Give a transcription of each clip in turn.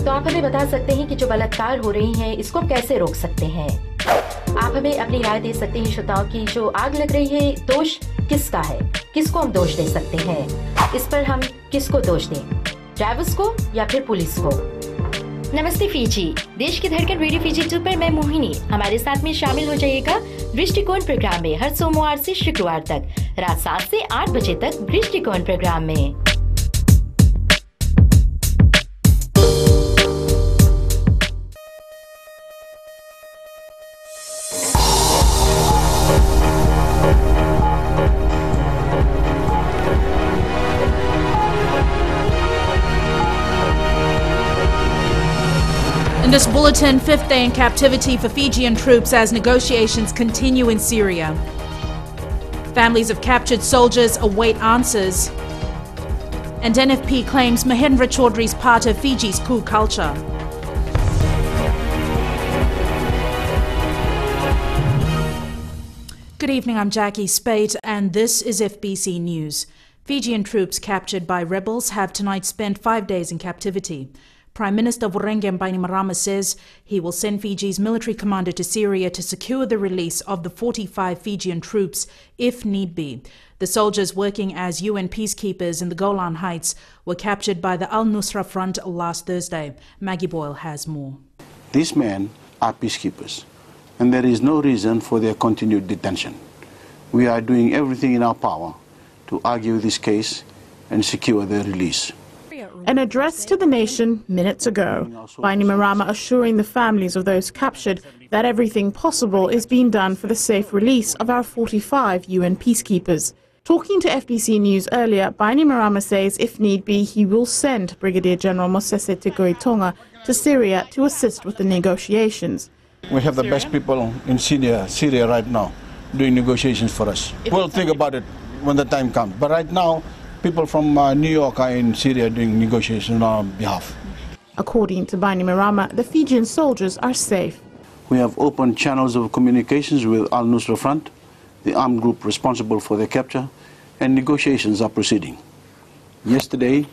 तो आप हमें बता सकते हैं कि जो बलात्कार हो रही हैं इसको हम कैसे रोक सकते हैं? आप हमें अपनी राय दे सकते हैं श्रोताओं की जो आग लग रही है दोष किसका है, किसको हम दोष दे सकते हैं, इस पर हम किसको दोष दें, ड्राइवर्स को या फिर पुलिस को? नमस्ते फीजी, देश की धड़कन रेडियो फीजी 2 पर मैं मोहिनी। हमारे साथ में शामिल हो जाइएगा दृष्टिकोण प्रोग्राम में हर सोमवार से शुक्रवार तक रात 7 से 8 बजे तक दृष्टिकोण प्रोग्राम में। In this bulletin, 5th day in captivity for Fijian troops as negotiations continue in Syria. Families of captured soldiers await answers. And NFP claims Mahendra Chaudhry is part of Fiji's coup culture. Good evening, I'm Jackie Spate and this is FBC News. Fijian troops captured by rebels have tonight spent 5 days in captivity. Prime Minister Vurengam Bainimarama says he will send Fiji's military commander to Syria to secure the release of the 45 Fijian troops if need be. The soldiers working as UN peacekeepers in the Golan Heights were captured by the Al-Nusra Front last Thursday. Maggie Boyle has more. These men are peacekeepers and there is no reason for their continued detention. We are doing everything in our power to argue this case and secure their release. An address to the nation minutes ago, Bainimarama assuring the families of those captured that everything possible is being done for the safe release of our 45 UN peacekeepers. Talking to FBC News earlier, Bainimarama says if need be he will send Brigadier General Mosese Tegoitonga to Syria to assist with the negotiations. We have the best people in Syria right now doing negotiations for us. We'll think about it when the time comes, but right now people from New York are in Syria doing negotiations on our behalf. According to Bainimarama, the Fijian soldiers are safe. We have opened channels of communications with Al-Nusra Front, the armed group responsible for their capture, and negotiations are proceeding. Yesterday,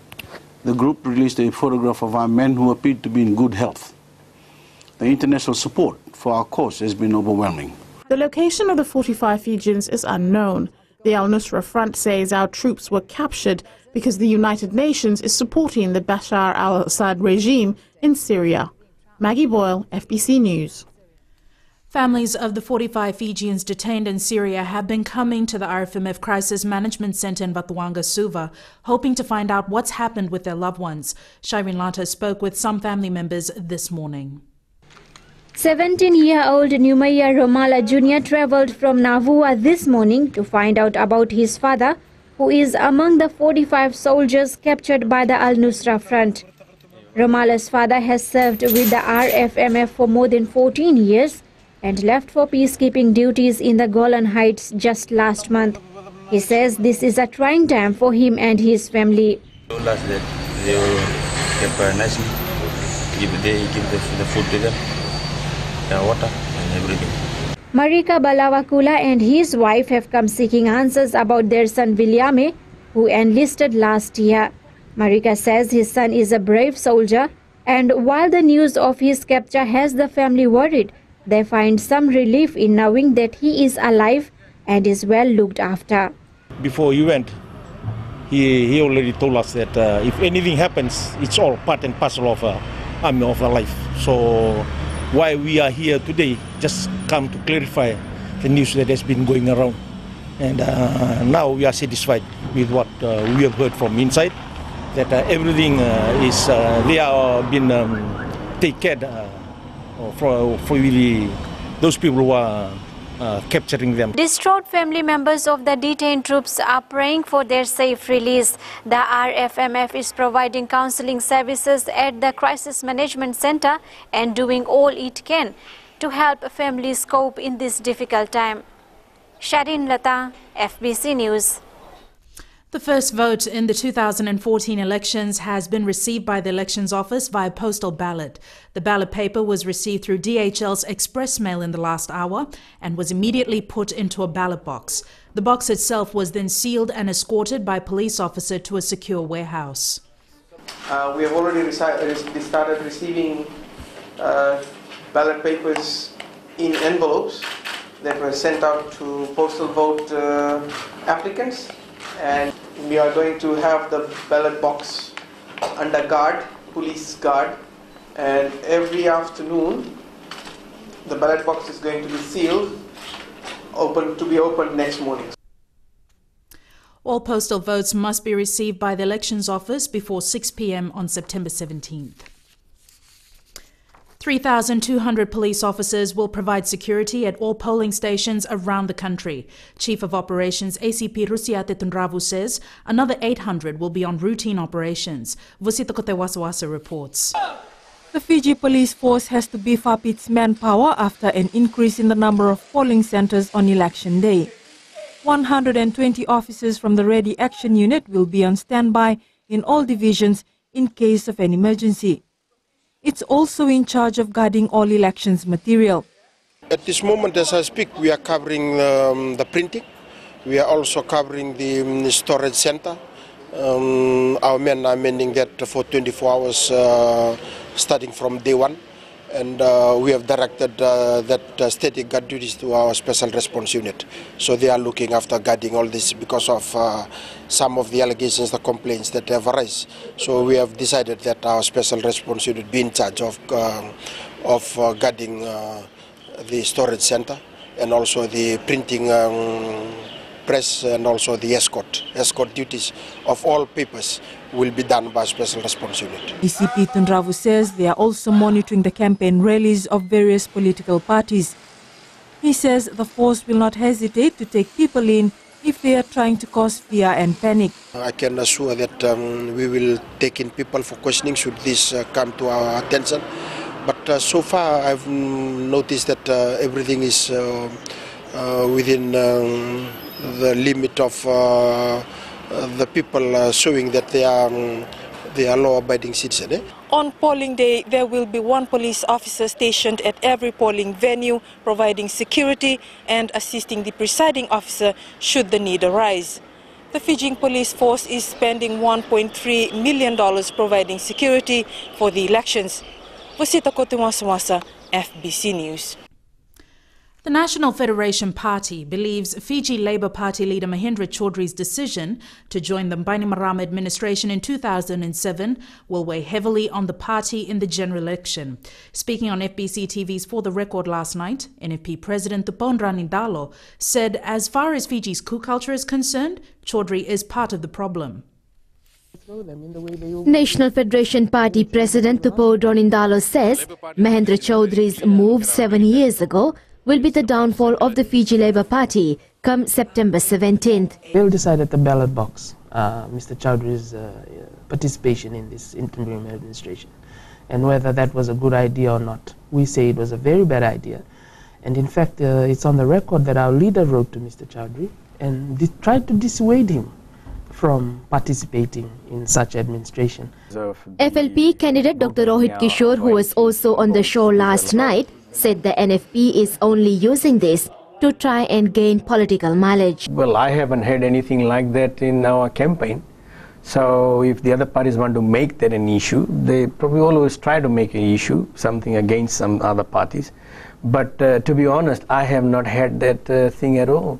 the group released a photograph of our men who appeared to be in good health. The international support for our cause has been overwhelming. The location of the 45 Fijians is unknown. The Al-Nusra Front says our troops were captured because the United Nations is supporting the Bashar al-Assad regime in Syria. Maggie Boyle, FBC News. Families of the 45 Fijians detained in Syria have been coming to the RFMF Crisis Management Center in Batuanga, Suva, hoping to find out what's happened with their loved ones. Shireen Lata spoke with some family members this morning. 17-year-old Numaya Romala Jr. travelled from Navua this morning to find out about his father, who is among the 45 soldiers captured by the Al-Nusra Front. Romala's father has served with the RFMF for more than 14 years and left for peacekeeping duties in the Golan Heights just last month. He says this is a trying time for him and his family. Told us that they will care nicely, give the food to them, water and everything. Marika Balawakula and his wife have come seeking answers about their son Vilyame, who enlisted last year. Marika says his son is a brave soldier, and while the news of his capture has the family worried, they find some relief in knowing that he is alive and is well looked after. Before he went, he already told us that if anything happens, it's all part and parcel of army of our life. So why we are here today, just come to clarify the news that has been going around. And now we are satisfied with what we have heard from inside, that everything is, they are being taken care for really those people who are capturing them. Distraught family members of the detained troops are praying for their safe release. The RFMF is providing counseling services at the Crisis Management Center and doing all it can to help families cope in this difficult time. Shireen Lata, FBC News. The first vote in the 2014 elections has been received by the Elections Office via postal ballot. The ballot paper was received through DHL's express mail in the last hour and was immediately put into a ballot box. The box itself was then sealed and escorted by a police officer to a secure warehouse. We have already started receiving ballot papers in envelopes that were sent out to postal vote applicants, and we are going to have the ballot box under guard, police guard, and every afternoon the ballot box is going to be sealed, to be opened next morning. All postal votes must be received by the Elections Office before 6 p.m. on September 17th. 3,200 police officers will provide security at all polling stations around the country. Chief of Operations ACP Rusiate Tunravu says another 800 will be on routine operations. Vusita Kotewasawasa reports. The Fiji police force has to beef up its manpower after an increase in the number of polling centres on election day. 120 officers from the Ready Action Unit will be on standby in all divisions in case of an emergency. It's also in charge of guarding all elections material. At this moment, as I speak, we are covering the printing. We are also covering the storage center. Our men are manning that for 24 hours starting from day one. And we have directed that static guard duties to our special response unit. So they are looking after guarding all this because of some of the allegations, the complaints that have arisen. So we have decided that our special response unit be in charge of guarding the storage center and also the printing press and also the escort duties of all papers will be done by Special Response Unit. ACP Tunravu says they are also monitoring the campaign rallies of various political parties. He says the force will not hesitate to take people in if they are trying to cause fear and panic. I can assure that we will take in people for questioning should this come to our attention. But so far I've noticed that everything is within the limit of the people showing that they are law-abiding citizens. On polling day, there will be one police officer stationed at every polling venue, providing security and assisting the presiding officer should the need arise. The Fijian police force is spending $1.3 million providing security for the elections. Vusita Kotumasawasa, FBC News. The National Federation Party believes Fiji Labour Party leader Mahendra Chaudhry's decision to join the Bainimarama administration in 2007 will weigh heavily on the party in the general election. Speaking on FBCTV's For the Record last night, NFP President Tupon Ranindalo said as far as Fiji's coup culture is concerned, Chaudhry is part of the problem. National Federation Party President Tupon Ranindalo says Mahendra Chaudhry's move 7 years ago will be the downfall of the Fiji Labour Party come September 17th. They'll decide at the ballot box Mr. Chaudhry's participation in this interim administration and whether that was a good idea or not. We say it was a very bad idea. And in fact, it's on the record that our leader wrote to Mr. Chaudhry and tried to dissuade him from participating in such administration. FLP candidate Dr. Rohit Kishore, who was also on the show last night, said the NFP is only using this to try and gain political mileage. Well, I haven't heard anything like that in our campaign. So if the other parties want to make that an issue, they probably always try to make an issue, something against some other parties. But to be honest, I have not heard that thing at all.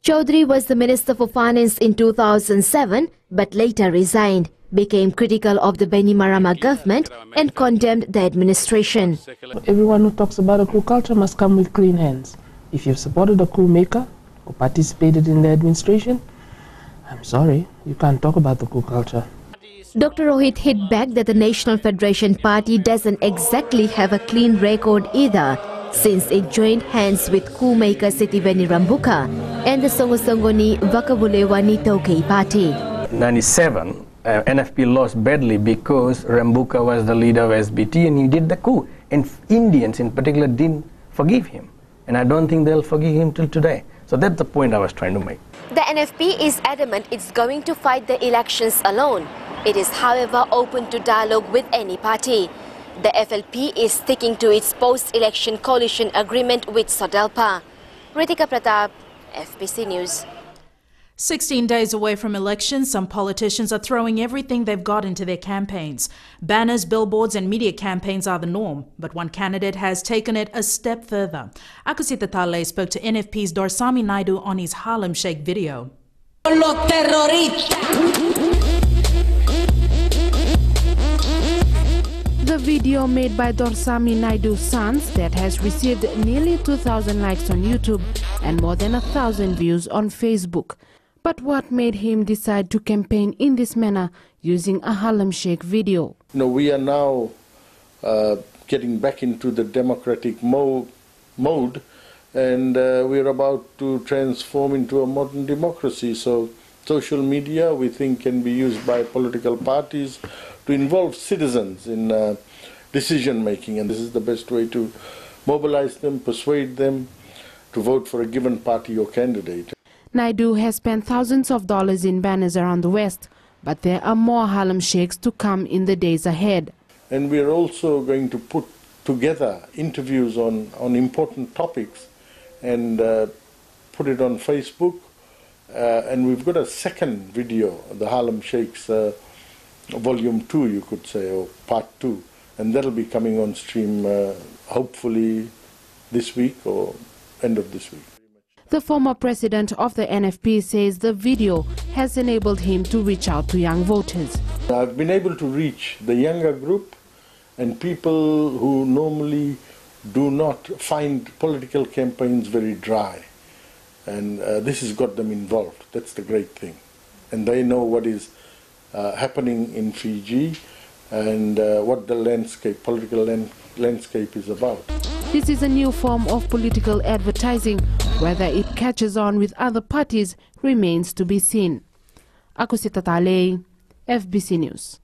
Chaudhry was the Minister for Finance in 2007, but later resigned, became critical of the Bainimarama government and condemned the administration. Everyone who talks about a coup culture must come with clean hands. If you've supported a coup maker or participated in the administration, I'm sorry, you can't talk about the coup culture. Dr. Rohit hit back that the National Federation Party doesn't exactly have a clean record either, since it joined hands with coup maker Sitiveni Rambuka and the Songosongoni Vakabulewani Tokei Party. 97. NFP lost badly because Rambuka was the leader of SBT and he did the coup. And Indians in particular didn't forgive him. And I don't think they'll forgive him till today. So that's the point I was trying to make. The NFP is adamant it's going to fight the elections alone. It is, however, open to dialogue with any party. The FLP is sticking to its post-election coalition agreement with Sodelpa. Ritika Pratap, FBC News. 16 days away from elections, some politicians are throwing everything they've got into their campaigns. Banners, billboards and media campaigns are the norm, but one candidate has taken it a step further. Akusita Tale spoke to NFP's Dorsami Naidu on his Harlem Shake video. The video made by Dorsami Naidu's sons that has received nearly 2,000 likes on YouTube and more than 1,000 views on Facebook. But what made him decide to campaign in this manner using a Harlem Shake video? We are now getting back into the democratic mode, and we're about to transform into a modern democracy. So social media, we think, can be used by political parties to involve citizens in decision making, and this is the best way to mobilize them, persuade them to vote for a given party or candidate. Naidu has spent thousands of dollars in banners around the West, but there are more Harlem Shakes to come in the days ahead. And we're also going to put together interviews on important topics and put it on Facebook. And we've got a second video, the Harlem Shakes Volume 2, you could say, or Part 2. And that'll be coming on stream hopefully this week or end of this week. The former president of the NFP says the video has enabled him to reach out to young voters. I've been able to reach the younger group and people who normally do not find political campaigns very dry. And this has got them involved. That's the great thing. And they know what is happening in Fiji and what the political landscape is about. This is a new form of political advertising. Whether it catches on with other parties remains to be seen. Akusita Tale, FBC News.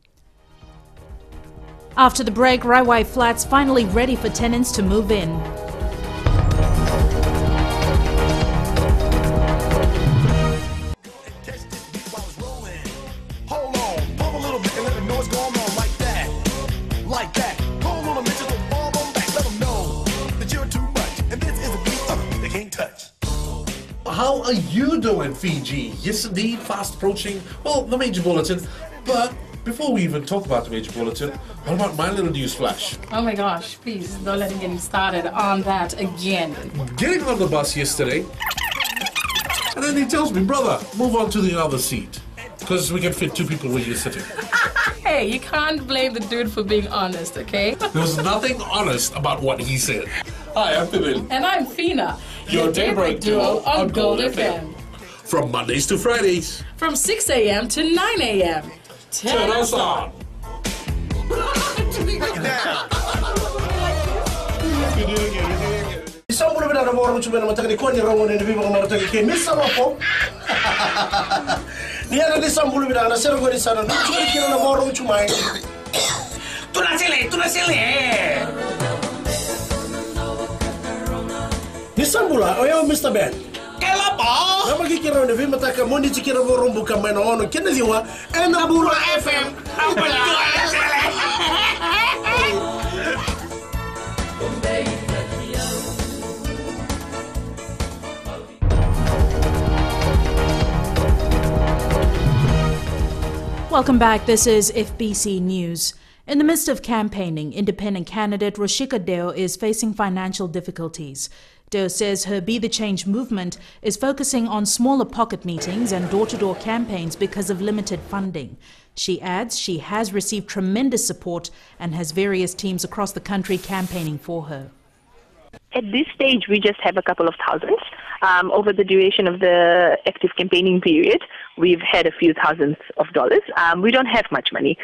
After the break, Raiwai flats finally ready for tenants to move in. How are you doing, Fiji? Yes, indeed, fast approaching, well, the major bulletin. But before we even talk about the major bulletin, what about my little news flash? Oh my gosh, please don't let him get started on that again. Getting on the bus yesterday, and then he tells me, brother, move on to the other seat, because we can fit two people where you're sitting. Hey, you can't blame the dude for being honest, okay? There was nothing honest about what he said. Hi, I'm Pibil. And I'm Fina. Your daybreak duo on Gold FM. From Mondays to Fridays. From 6 a.m. to 9 a.m. Turn us on. Nisambula, oyo Mr. Ben. Kelapa. Nama kikira na vima taka moni tikira morumbu kama ono kenziwa ena bulu FM. Welcome back. This is FBC News. In the midst of campaigning, independent candidate Roshika Deo is facing financial difficulties. Deo says her Be the Change movement is focusing on smaller pocket meetings and door-to-door campaigns because of limited funding. She adds she has received tremendous support and has various teams across the country campaigning for her. At this stage, we just have a couple of thousands. Over the duration of the active campaigning period, we've had a few thousands of dollars. We don't have much money.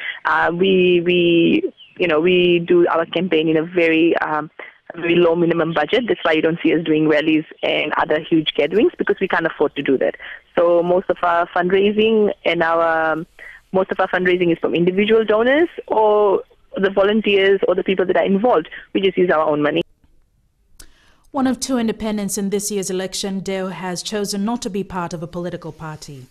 We do our campaign in a very low minimum budget. That's why you don't see us doing rallies and other huge gatherings, because we can't afford to do that. So most of our fundraising is from individual donors or the volunteers or the people that are involved. We just use our own money. One of two independents in this year's election, Deo has chosen not to be part of a political party.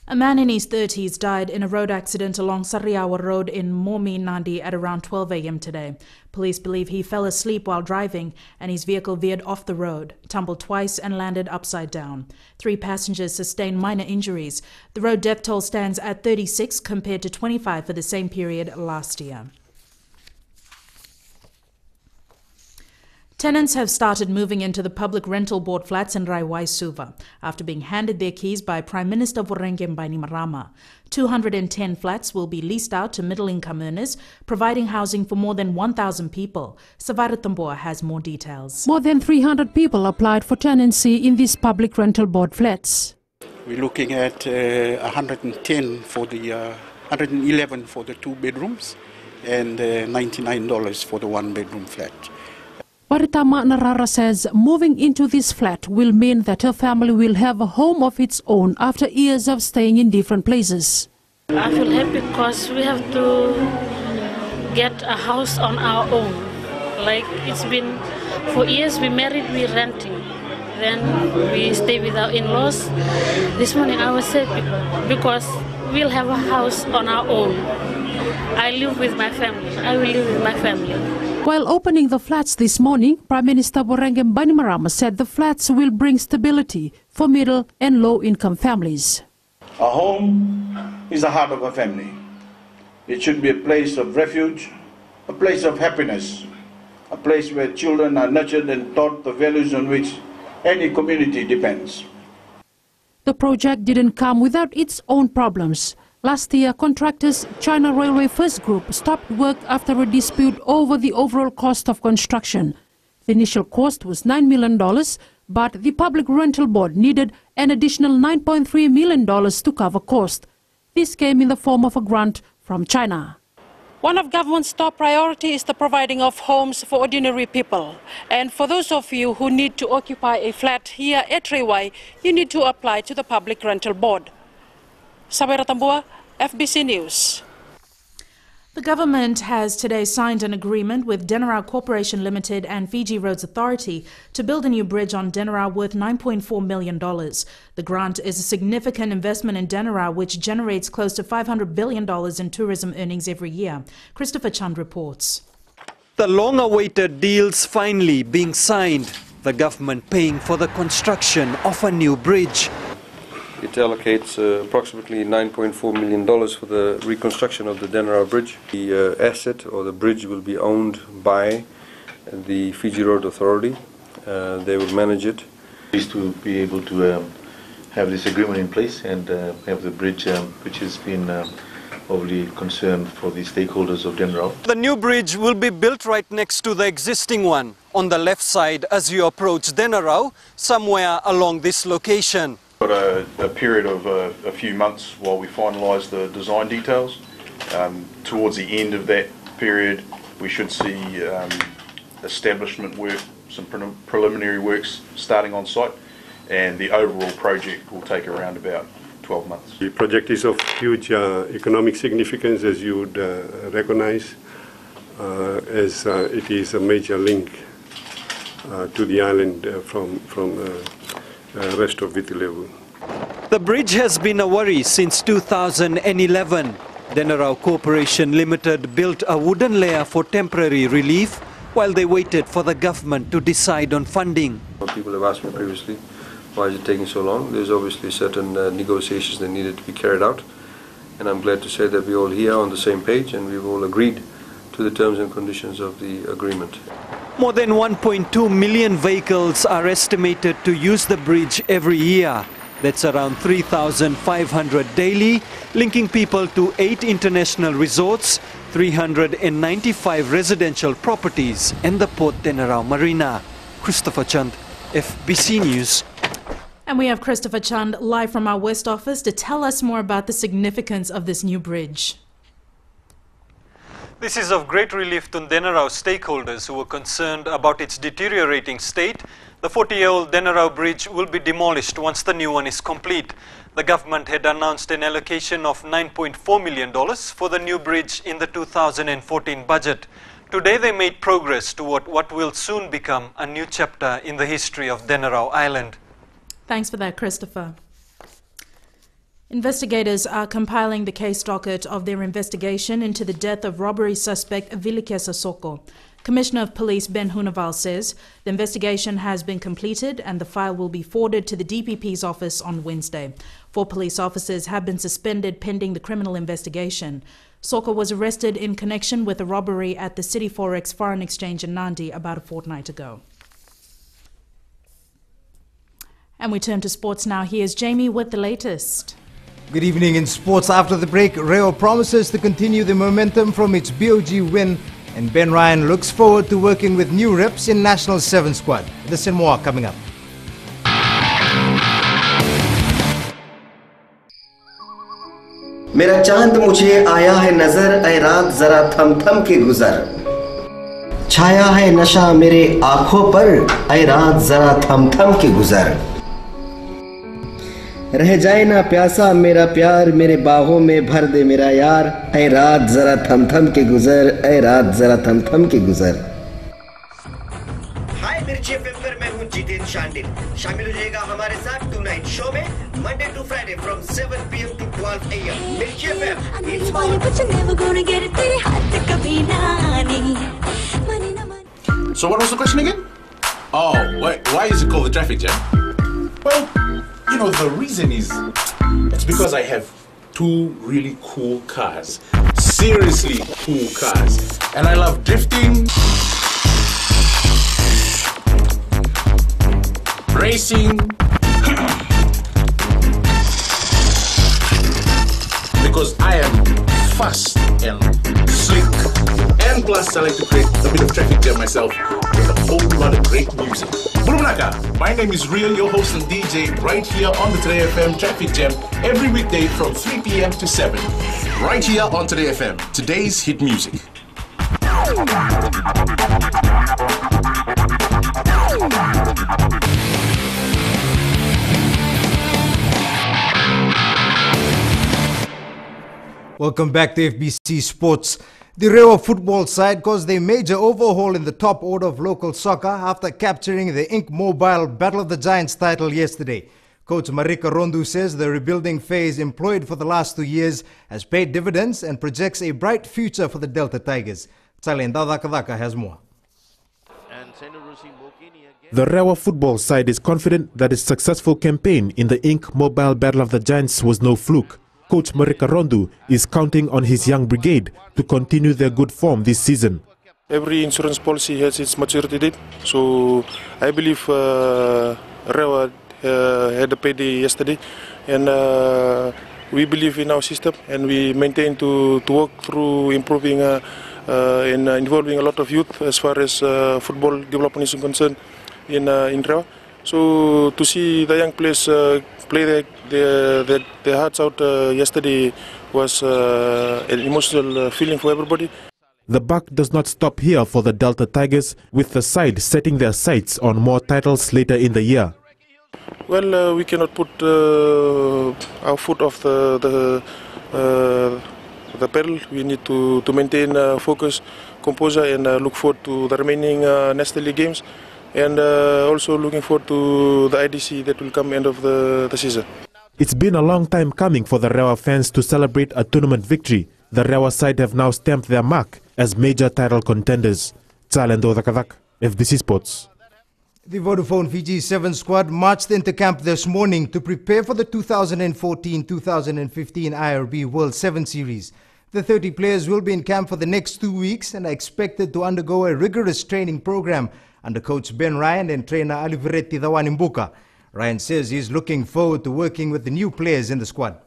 A man in his 30s died in a road accident along Sariawa Road in Momi, Nandi at around 12 a.m. today. Police believe he fell asleep while driving and his vehicle veered off the road, tumbled twice and landed upside down. 3 passengers sustained minor injuries. The road death toll stands at 36 compared to 25 for the same period last year. Tenants have started moving into the public rental board flats in Raiwaisuva after being handed their keys by Prime Minister Rugby Bainimarama. 210 flats will be leased out to middle-income earners, providing housing for more than 1,000 people. Savara Tamboa has more details. More than 300 people applied for tenancy in these public rental board flats. We're looking at 110 for the 111 for the 2 bedrooms and $99 for the 1-bedroom flat. Waritama Narara says moving into this flat will mean that her family will have a home of its own after years of staying in different places. I feel happy because we have to get a house on our own. Like it's been 4 years we married, we renting. Then we stay with our in-laws. This morning I was happy because we'll have a house on our own. I live with my family. I will live with my family. While opening the flats this morning, Prime Minister Rugby Bainimarama said the flats will bring stability for middle and low-income families. A home is the heart of a family. It should be a place of refuge, a place of happiness, a place where children are nurtured and taught the values on which any community depends. The project didn't come without its own problems. Last year, contractors China Railway First Group stopped work after a dispute over the overall cost of construction. The initial cost was $9 million, but the Public Rental Board needed an additional $9.3 million to cover cost. This came in the form of a grant from China. One of government's top priorities is the providing of homes for ordinary people. And for those of you who need to occupy a flat here at Rewai, you need to apply to the Public Rental Board. Sabera Tambua, FBC News. The government has today signed an agreement with Denarau Corporation Limited and Fiji Roads Authority to build a new bridge on Denarau worth $9.4 million. The grant is a significant investment in Denarau, which generates close to $500 billion in tourism earnings every year. Christopher Chand reports. The long-awaited deals finally being signed, the government paying for the construction of a new bridge. It allocates approximately $9.4 million for the reconstruction of the Denarau Bridge. The asset or the bridge will be owned by the Fiji Road Authority. They will manage it. Pleased to be able to have this agreement in place and have the bridge which has been overly concerned for the stakeholders of Denarau. The new bridge will be built right next to the existing one on the left side as you approach Denarau, somewhere along this location. Got a period of a few months while we finalise the design details. Towards the end of that period we should see establishment work, some preliminary works starting on site, and the overall project will take around about 12 months. The project is of huge economic significance, as you would recognise, as it is a major link to the island from rest of Vitilevu. The bridge has been a worry since 2011. Denarau Corporation Limited built a wooden layer for temporary relief while they waited for the government to decide on funding. People have asked me previously, why is it taking so long? There's obviously certain negotiations that needed to be carried out, and I'm glad to say that we're all here on the same page and we've all agreed to the terms and conditions of the agreement. More than 1.2 million vehicles are estimated to use the bridge every year. That's around 3,500 daily, linking people to 8 international resorts, 395 residential properties and the Port Denarau Marina. Christopher Chand, FBC News. And we have Christopher Chand live from our West Office to tell us more about the significance of this new bridge. This is of great relief to Denarau stakeholders who were concerned about its deteriorating state. The 40-year-old Denarau Bridge will be demolished once the new one is complete. The government had announced an allocation of $9.4 million for the new bridge in the 2014 budget. Today they made progress toward what will soon become a new chapter in the history of Denarau Island. Thanks for that, Christopher. Investigators are compiling the case docket of their investigation into the death of robbery suspect Vilikesa Soko. Commissioner of Police Ben Hunaval says the investigation has been completed and the file will be forwarded to the DPP's office on Wednesday. 4 police officers have been suspended pending the criminal investigation. Soko was arrested in connection with a robbery at the City Forex Foreign Exchange in Nandi about a fortnight ago. And we turn to sports now. Here's Jamie with the latest. Good evening in sports. After the break, Rio promises to continue the momentum from its BOG win, and Ben Ryan looks forward to working with new reps in National 7 squad. This and more coming up. मेरा चांद मुझे आया है नजर, ऐ रात जरा थम थम के गुजर। छाया है नशा मेरे आंखों पर, ऐ रात जरा थम थम के गुजर। रह जाए ना प्यासा मेरा प्यार, मेरे बाहों में भर दे मेरा यार, ऐ रात जरा थम थम के गुजर, ऐ रात जरा थम थम के गुजर। हाय मिर्ची एफएम पर मैं हूं जितेंद्र शांडिल। शामिल हो जाएगा हमारे साथ टू नाइट शो में Monday to Friday from 7 PM to 12 AM। Mirchi FM. So what was the question again? Oh, why is it called the traffic jam? Well, you know, the reason is it's because I have 2 really cool cars. Seriously cool cars. And I love drifting, racing, because I am fast and slick, and plus I like to create a bit of traffic jam myself with a whole lot of great music. Burumnaka, my name is Real, your host and DJ, right here on the Today FM Traffic Jam every weekday from 3 PM to 7. Right here on Today FM, today's hit music. Welcome back to FBC Sports. The Rewa football side caused a major overhaul in the top order of local soccer after capturing the Inc. Mobile Battle of the Giants title yesterday. Coach Marika Rondu says the rebuilding phase employed for the last 2 years has paid dividends and projects a bright future for the Delta Tigers. Tsalenda Dakadaka has more. The Rewa football side is confident that its successful campaign in the Inc. Mobile Battle of the Giants was no fluke. Coach Marika Rondu is counting on his young brigade to continue their good form this season. Every insurance policy has its maturity date, so I believe Rewa had a payday yesterday, and we believe in our system, and we maintain to work through improving and involving a lot of youth as far as football development is concerned in Rewa. So to see the young players play their hearts out yesterday was an emotional feeling for everybody. The buck does not stop here for the Delta Tigers, with the side setting their sights on more titles later in the year. Well, we cannot put our foot off the pedal. We need to maintain focus, composure, and look forward to the remaining National League games. And also looking forward to the IDC that will come end of the season. It's been a long time coming for the Rewa fans to celebrate a tournament victory. The Rewa side have now stamped their mark as major title contenders. Tsalendo Dakadak, FBC Sports. The Vodafone Fiji 7 squad marched into camp this morning to prepare for the 2014-2015 IRB World 7 Series. The 30 players will be in camp for the next 2 weeks and are expected to undergo a rigorous training program under coach Ben Ryan and trainer Aliveretti Dawanimbuka. Ryan says he's looking forward to working with the new players in the squad.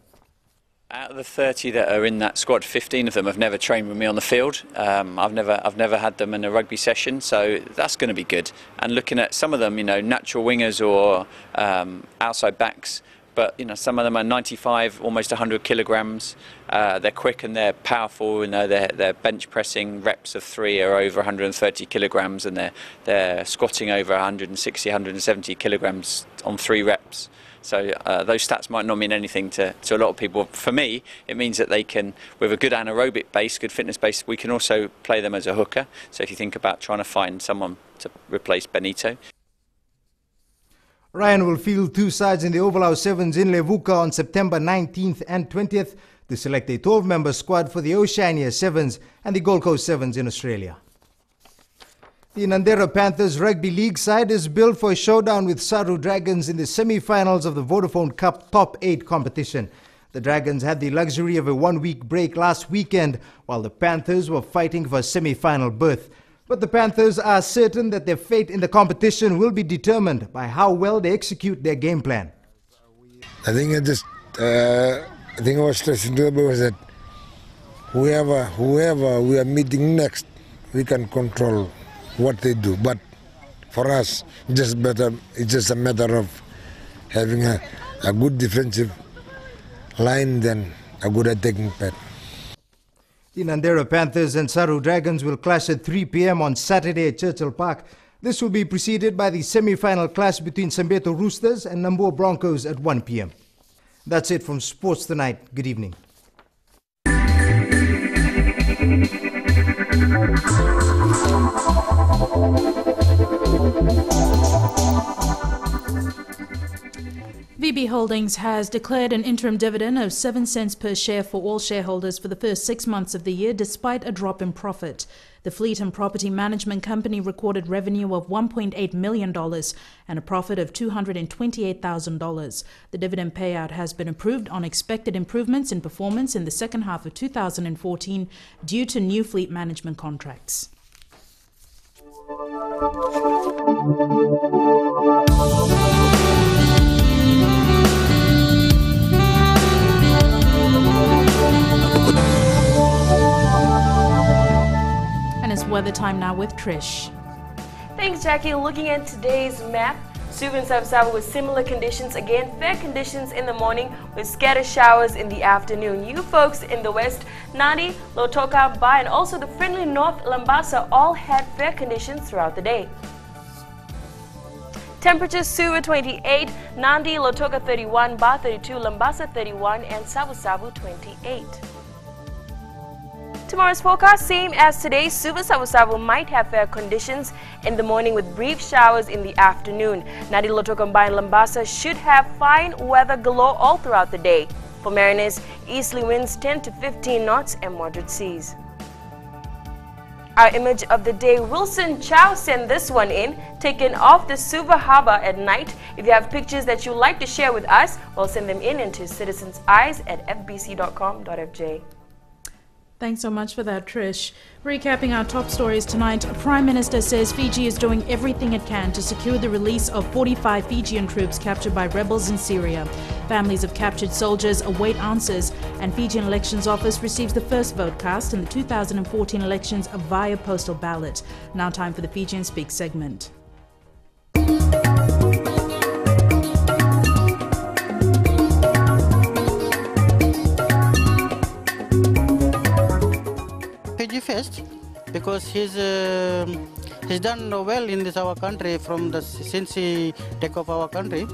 Out of the 30 that are in that squad, 15 of them have never trained with me on the field. I've never had them in a rugby session, so that's going to be good. And looking at some of them, you know, natural wingers or outside backs, but you know, some of them are 95, almost 100 kilograms. They're quick and they're powerful. You know, they're bench pressing reps of 3 are over 130 kilograms, and they're squatting over 160, 170 kilograms on 3 reps. So those stats might not mean anything to a lot of people. For me, it means that they can, with a good anaerobic base, good fitness base, we can also play them as a hooker. So if you think about trying to find someone to replace Benito. Ryan will field two sides in the Oval Sevens in Levuka on September 19th and 20th to select a 12-member squad for the Oceania Sevens and the Gold Coast Sevens in Australia. The Nandera Panthers Rugby League side is built for a showdown with Saru Dragons in the semi-finals of the Vodafone Cup Top 8 competition. The Dragons had the luxury of a one-week break last weekend, while the Panthers were fighting for a semi-final berth. But the Panthers are certain that their fate in the competition will be determined by how well they execute their game plan. I think I was stressing to the boys that whoever we are meeting next, we can control what they do. But for us, it's just a matter of having a good defensive line than a good attacking pattern. The Nandera Panthers and Saru Dragons will clash at 3 p.m. on Saturday at Churchill Park. This will be preceded by the semi-final clash between Sambeto Roosters and Nambour Broncos at 1 p.m. That's it from Sports Tonight. Good evening. VB Holdings has declared an interim dividend of 7 cents per share for all shareholders for the first 6 months of the year, despite a drop in profit. The Fleet and Property Management Company recorded revenue of $1.8 million and a profit of $228,000. The dividend payout has been approved on expected improvements in performance in the second half of 2014 due to new fleet management contracts. And it's weather time now with Trish. Thanks, Jackie. Looking at today's map, Suva and Sabasaba with similar conditions. Again, fair conditions in the morning with scattered showers in the afternoon. You folks in the west, Nadi, Lotoka, Ba, and also the friendly north, Lambasa, all had fair conditions throughout the day. Temperatures: Suva 28, Nandi, Lotoka 31, Ba 32, Lambasa 31, and Savu 28. Tomorrow's forecast, same as today. Suva Savu might have fair conditions in the morning with brief showers in the afternoon. Nadi, Lotoka, Ba, and Lambasa should have fine weather galore all throughout the day. For mariners, easterly winds 10 to 15 knots and moderate seas. Our image of the day, Wilson Chow sent this one in, taken off the Suva Harbour at night. If you have pictures that you'd like to share with us, we'll send them in into Citizens' Eyes at fbc.com.fj. Thanks so much for that, Trish. Recapping our top stories tonight, Prime Minister says Fiji is doing everything it can to secure the release of 45 Fijian troops captured by rebels in Syria. Families of captured soldiers await answers, and Fijian Elections Office receives the first vote cast in the 2014 elections via postal ballot. Now time for the Fijian Speak segment. First, because he's done well in our country since he take off our country,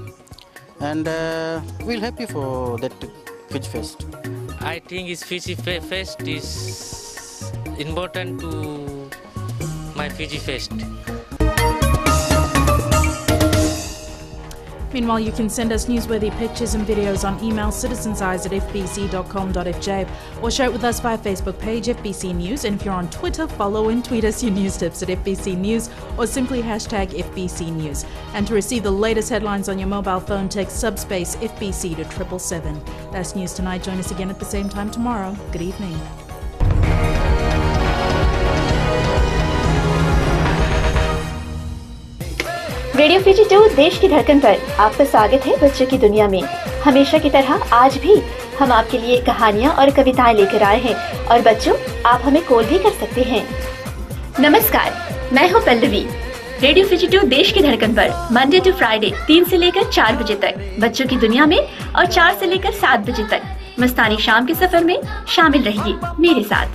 and we're happy for that Fiji Fest. I think his Fiji Fest is important to my Fiji Fest. Meanwhile, you can send us newsworthy pictures and videos on email citizenseyes@fbc.com.fj or share it with us via Facebook page FBC News. And if you're on Twitter, follow and tweet us your news tips at FBC News or simply hashtag FBC News. And to receive the latest headlines on your mobile phone, text subspace FBC to 777. That's News Tonight. Join us again at the same time tomorrow. Good evening. Radio Fiji 2 देश की धड़कन पर आपका स्वागत है बच्चों की दुनिया में। हमेशा की तरह आज भी हम आपके लिए कहानियाँ और कविताएं लेकर आए हैं और बच्चों आप हमें कॉल भी कर सकते हैं। नमस्कार, मैं हूँ पल्लवी। रेडियो फिजी 2 देश की धड़कन पर मंडे टू फ्राइडे 3 से लेकर 4 बजे तक बच्चों की दुनिया में और 4 से लेकर 7 बजे तक मस्तानी शाम के सफर में शामिल रहिए मेरे साथ।